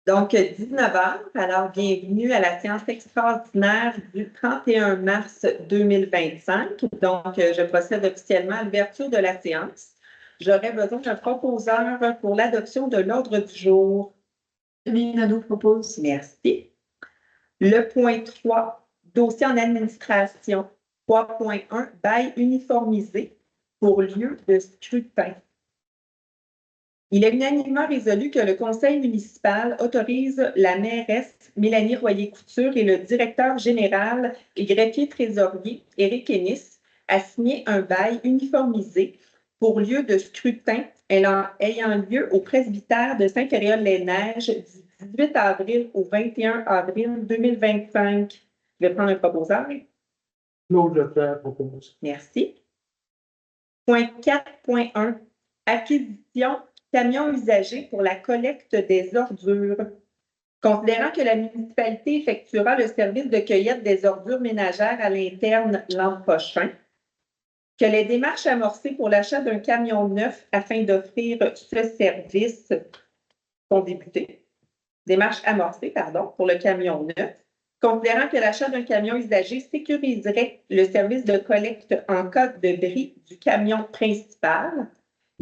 Donc, 19 heures. Alors, bienvenue à la séance extraordinaire du 31 mars 2025. Donc, je procède officiellement à l'ouverture de la séance. J'aurais besoin d'un proposeur pour l'adoption de l'ordre du jour. Lina nous propose. Merci. Le point 3, dossier en administration. 3.1, bail uniformisé pour lieu de scrutin. Il est unanimement résolu que le conseil municipal autorise la mairesse Mélanie Royer-Couture et le directeur général et greffier trésorier Éric Ennis à signer un bail uniformisé pour lieu de scrutin ayant lieu au presbytère de Saint-Féréol-les-Neiges du 18 avril au 21 avril 2025. Je vais prendre un proposeur. Claude Leclerc propose. Merci. Point 4.1. Acquisition camion usagé pour la collecte des ordures. Considérant que la municipalité effectuera le service de cueillette des ordures ménagères à l'interne l'an prochain, que les démarches amorcées pour l'achat d'un camion neuf afin d'offrir ce service sont débutées. Démarches amorcées, pour le camion neuf. Considérant que l'achat d'un camion usagé sécuriserait le service de collecte en cas de bris du camion principal,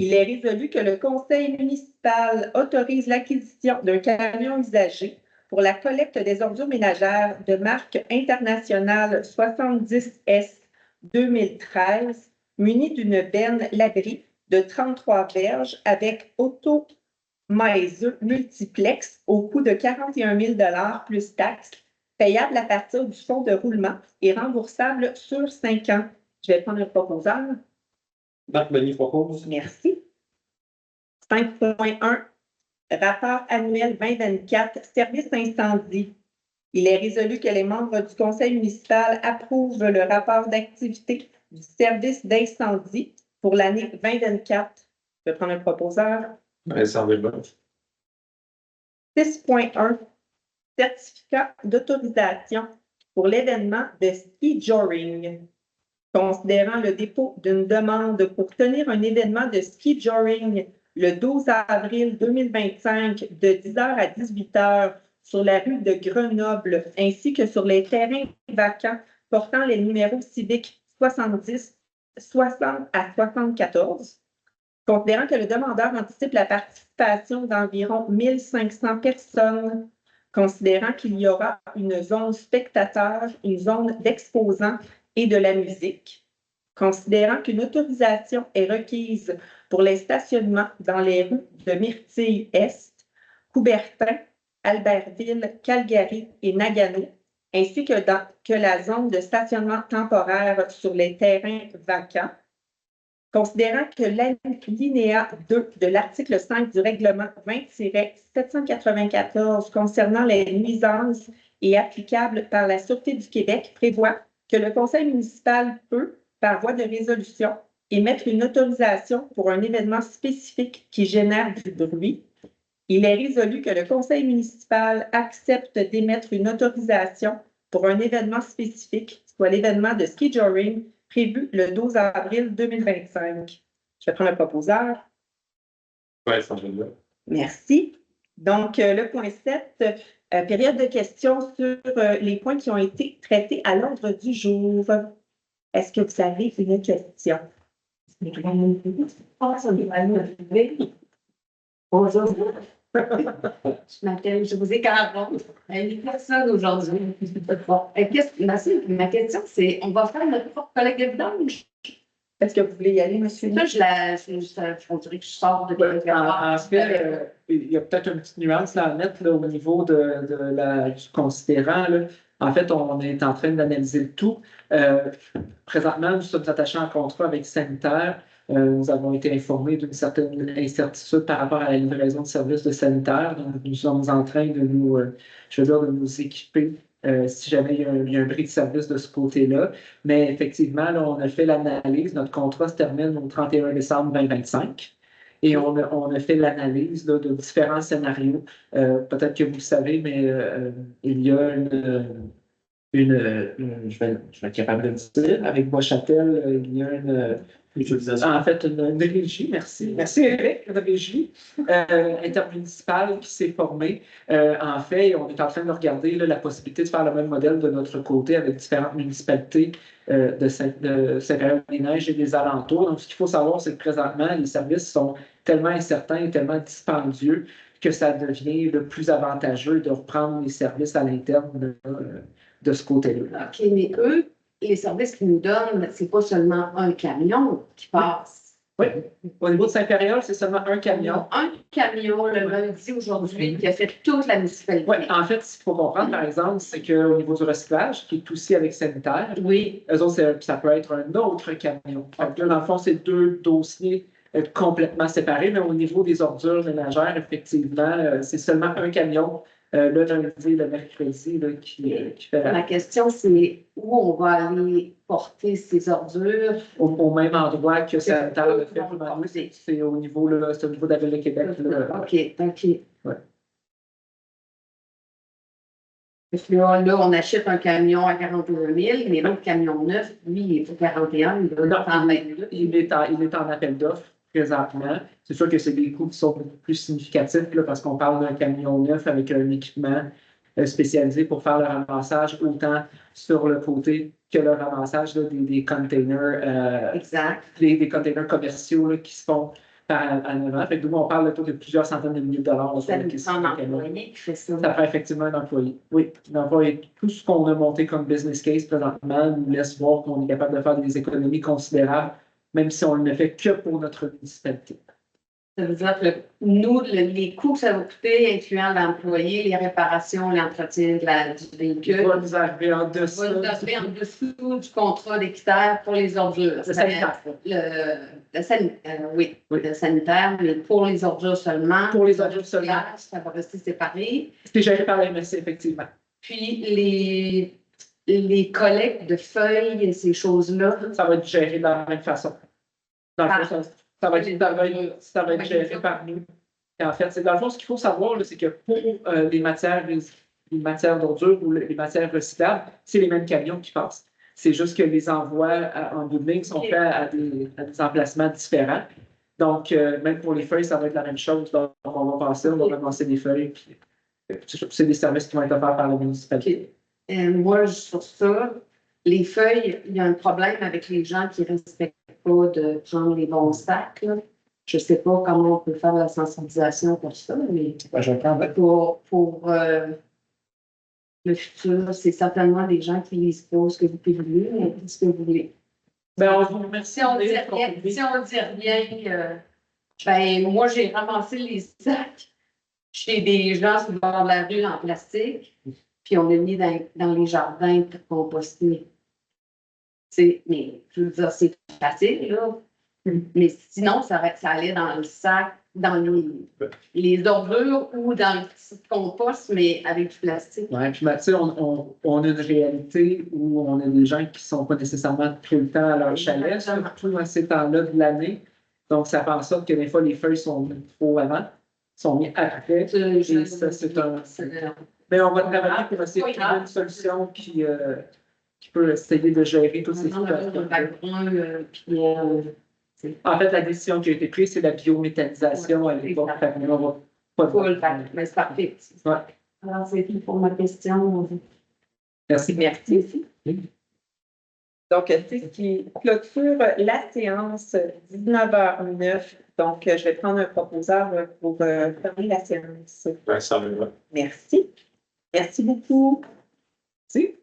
il est résolu que le conseil municipal autorise l'acquisition d'un camion usagé pour la collecte des ordures ménagères de marque internationale 70S 2013, muni d'une benne Labrie de 33 verges avec auto-maiseux multiplex au coût de 41 000 plus taxes, payable à partir du fonds de roulement et remboursable sur 5 ans. Je vais prendre un proposeur. Marc Benny propose. Merci. 5.1, rapport annuel 2024, service incendie. Il est résolu que les membres du conseil municipal approuvent le rapport d'activité du service d'incendie pour l'année 2024. Je vais prendre un proposeur. Vincent Desboeuf. 6.1, certificat d'autorisation pour l'événement de ski joring. Considérant le dépôt d'une demande pour tenir un événement de ski joring le 12 avril 2025 de 10h à 18h sur la rue de Grenoble ainsi que sur les terrains vacants portant les numéros civiques 70, 60 à 74. Considérant que le demandeur anticipe la participation d'environ 1500 personnes, considérant qu'il y aura une zone spectateur, une zone d'exposants et de la musique, considérant qu'une autorisation est requise pour les stationnements dans les rues de Myrtille-Est, Coubertin, Albertville, Calgary et Nagano, ainsi que la zone de stationnement temporaire sur les terrains vacants, considérant que l'alinéa 2 de l'article 5 du règlement 20-794 concernant les nuisances et applicable par la Sûreté du Québec prévoit que le conseil municipal peut, par voie de résolution, émettre une autorisation pour un événement spécifique qui génère du bruit. Il est résolu que le conseil municipal accepte d'émettre une autorisation pour un événement spécifique, soit l'événement de ski joring prévu le 12 avril 2025. Je vais prendre un proposeur. Vincent Desboeuf. Merci. Donc, le point 7, période de questions sur les points qui ont été traités à l'ordre du jour. Est-ce que vous avez une question? Bonjour. Je vous ai Caron. Il n'y a personne aujourd'hui. Ma question, c'est on va faire notre propre collecte de vidange. Est-ce que vous voulez y aller, monsieur? Ça, on dirait que je sors de En fait, il y a peut-être une petite nuance là, à mettre là, au niveau du considérant. Là. En fait, on est en train d'analyser le tout. Présentement, nous sommes attachés en contrat avec Sanitaire. Nous avons été informés d'une certaine incertitude par rapport à la livraison de services de sanitaire. Donc, nous sommes en train de de nous équiper si jamais il y a un bris de service de ce côté-là. Mais effectivement, là, on a fait l'analyse. Notre contrat se termine au 31 décembre 2025. Et on a fait l'analyse de différents scénarios. Peut-être que vous le savez, mais il y a je vais être capable de le dire, avec Bois-Châtel, il y a L'utilisation. En fait, une régie, merci. Merci Eric, une régie intermunicipale qui s'est formée. En fait, on est en train de regarder là, la possibilité de faire le même modèle de notre côté avec différentes municipalités de Saint-Pierre-des-Neiges et des alentours. Donc, ce qu'il faut savoir, c'est que présentement, les services sont tellement incertains et tellement dispendieux que ça devient le plus avantageux de reprendre les services à l'interne de ce côté-là. OK, mais eux, les services qu'ils nous donnent, c'est pas seulement un camion qui passe. Oui, au niveau de Saint-Péréol, c'est seulement un camion. Un camion le lundi aujourd'hui qui a fait toute la municipalité. Oui, en fait, ce qu'il faut comprendre, par exemple, c'est qu'au niveau du recyclage, qui est aussi avec sanitaire, Oui. eux autres, ça peut être un autre camion. Donc là, dans le fond, c'est deux dossiers complètement séparés, mais au niveau des ordures ménagères, effectivement, c'est seulement un camion le lundi et le mercredi là, qui fait Ma question, c'est où on va aller porter ces ordures? au même endroit que sanitaire le fait. On va le porter. C'est au niveau, là, c'est au niveau de la Ville de Québec. Là. OK. Ouais. Parce que là, on achète un camion à 41 000, mais l'autre camion neuf, lui, il est pour 41 000. Non, il est en appel d'offres présentement. C'est sûr que c'est des coûts qui sont beaucoup plus significatifs là, parce qu'on parle d'un camion neuf avec un équipement spécialisé pour faire le ramassage autant sur le côté que le ramassage là, des containers, Exact. des containers commerciaux là, qui se font en avant. Fait que nous, on parle de plusieurs centaines de milliers de dollars. Ça nous prend un employé qui fait ça. Ça prend effectivement un employé. Oui, l'employé. Tout ce qu'on a monté comme business case présentement nous laisse voir qu'on est capable de faire des économies considérables, même si on ne le fait que pour notre municipalité. Ça veut dire que nous, les coûts que ça va coûter, incluant l'employé, les réparations, l'entretien du véhicule, Va nous arriver en dessous. va nous arriver en dessous du contrat d'équitaire pour les ordures. Le sanitaire. Oui, le sanitaire, mais pour les ordures seulement. Pour les ordures seulement. Ça va rester séparé. C'est géré par la MSC, effectivement. Puis les collectes de feuilles et ces choses-là. Ça va être géré de la même façon. Dans le fond, ça va être géré par nous. Et en fait, dans le fond, ce qu'il faut savoir, là, c'est que pour les matières d'ordures ou les matières recyclables, c'est les mêmes camions qui passent. C'est juste que les envois en bout de ligne sont faits à des emplacements différents. Donc, même pour les feuilles, ça va être la même chose. Donc, on va passer, on va ramasser des feuilles. Puis, c'est des services qui vont être offerts par la municipalité. Moi, sur ça, les feuilles, il y a un problème avec les gens qui ne respectent pas de prendre les bons sacs. Là. Je ne sais pas comment on peut faire la sensibilisation pour ça, mais pour le futur, c'est certainement des gens qui lisent pas ce que vous publiez, mais ce que vous voulez. Ben, on vous remercie. Si on dit rien, ben, moi, j'ai ramassé les sacs chez des gens sur le bord de la rue en plastique, puis on l'a mis dans les jardins pour composter. Mais je veux dire, c'est facile, là. Mais sinon, ça allait dans le sac, dans les ordures ou dans le petit compost, mais avec du plastique. Oui, puis tu sais, on a une réalité où on a des gens qui ne sont pas nécessairement tout le temps à leur chalet, surtout à ces temps-là de l'année. Donc, ça fait en sorte que des fois, les feuilles sont mis trop avant, sont mis après. Et ça, c'est un. Mais on va travailler pour essayer de trouver une solution qui peut essayer de gérer toutes ces situations. En fait, la décision qui a été prise, c'est la biométhanisation à l'époque. Mais c'est parfait. Ouais. Alors, c'est tout pour ma question. Merci. Merci. Donc, c'est ce qui clôture la séance 19h09. Donc, je vais prendre un proposeur pour fermer la séance. Ben, ça va. Merci. Merci beaucoup. Merci.